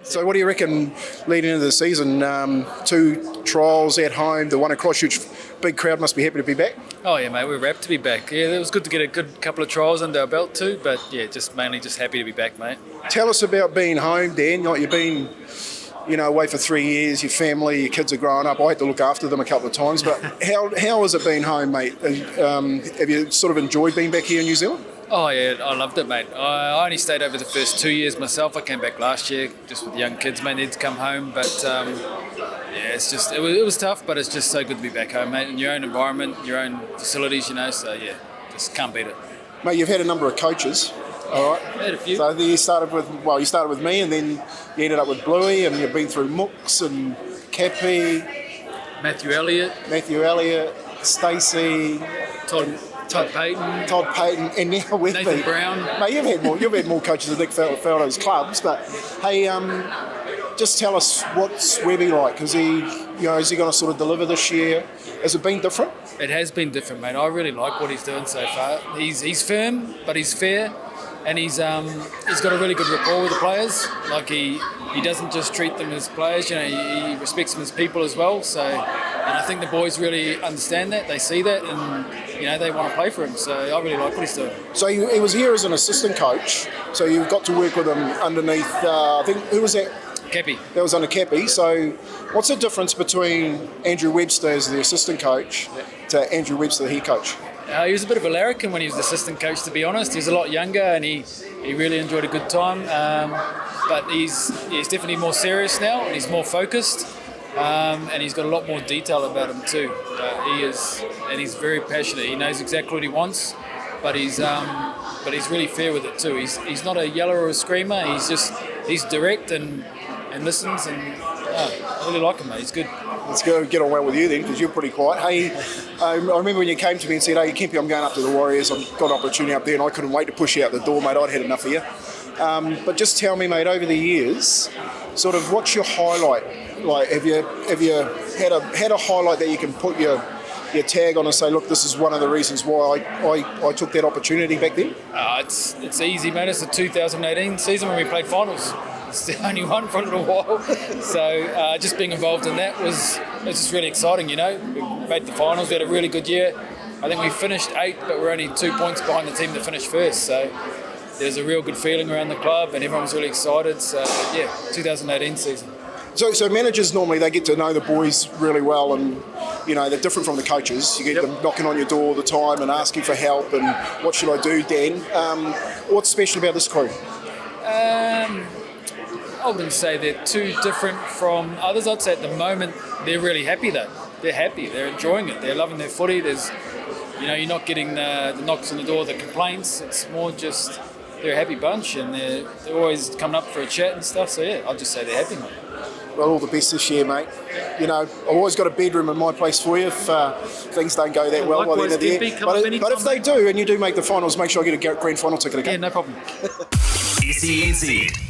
So what do you reckon leading into the season? 2 trials at home, the one at Christchurch, big crowd must be happy to be back. Oh yeah, mate, we're rapt to be back. Yeah, it was good to get a good couple of trials under our belt too, but yeah, just mainly just happy to be back, mate. Tell us about being home, Dan. Like you've been, away for 3 years, your family, your kids are growing up. I had to look after them a couple of times, but how has it been home, mate? Have you sort of enjoyed being back here in New Zealand? Oh yeah, I loved it, mate. I only stayed over the first 2 years myself. I came back last year just with the young kids, mate. Needed to come home, but yeah, it was tough, but it's just so good to be back home, mate. In your own environment, your own facilities, So yeah, just can't beat it. Mate, you've had a number of coaches. All right. I had a few. So you started with me, and then you ended up with Bluey, and you've been through Mooks and Cappy, Matthew Elliott, Stacey, Todd Payton, and now with Nathan Brown. Mate, you've had more coaches at Nick Faldo's clubs, but hey, just tell us what's Webby like? Is he going to sort of deliver this year? Has it been different? It has been different, mate. I really like what he's doing so far. He's firm, but he's fair, and he's got a really good rapport with the players. Like he doesn't just treat them as players. He respects them as people as well. So, and I think the boys really understand that. They see that, and they want to play for him. So I really like what he's doing. So he was here as an assistant coach. So you've got to work with him underneath. I think who was that? Cappy. That was under Cappy. So what's the difference between Andrew Webster as the assistant coach to Andrew Webster, the head coach? He was a bit of a larrikin when he was the assistant coach, to be honest. He was a lot younger, and he really enjoyed a good time. But he's definitely more serious now, and he's more focused. And he's got a lot more detail about him too. He's very passionate. He knows exactly what he wants, but he's really fair with it too. He's not a yeller or a screamer. He's direct and listens, and I really like him, mate. He's good. Let's go get on well with you then, because you're pretty quiet. Hey, I remember when you came to me and said, "Hey, Kemp, I'm going up to the Warriors. I've got an opportunity up there," and I couldn't wait to push you out the door, mate. I'd had enough of you. But just tell me, mate, over the years, sort of what's your highlight? Like, have you had a highlight that you can put your tag on and say, look, this is one of the reasons why I took that opportunity back then? It's easy, mate. It's the 2018 season when we played finals. It's the only one for a little while. So just being involved in that was just really exciting, We made the finals. We had a really good year. I think we finished 8th, but we're only 2 points behind the team that finished first. So there's a real good feeling around the club, and everyone was really excited. So yeah, 2018 season. So managers normally, they get to know the boys really well, and they're different from the coaches. You get them knocking on your door all the time and asking for help and what should I do, Dan? What's special about this crew? I wouldn't say they're too different from others. I'd say at the moment they're really happy though. They're happy. They're enjoying it. They're loving their footy. There's, you're not getting the knocks on the door, the complaints. It's more just they're a happy bunch, and they're always coming up for a chat and stuff. So yeah, I'll just say they're happy, mate. Well, all the best this year, mate. I've always got a bedroom in my place for you if things don't go that well by the end of the year. But if they do and you do make the finals, make sure I get a grand final ticket again. Yeah, no problem. SENZ.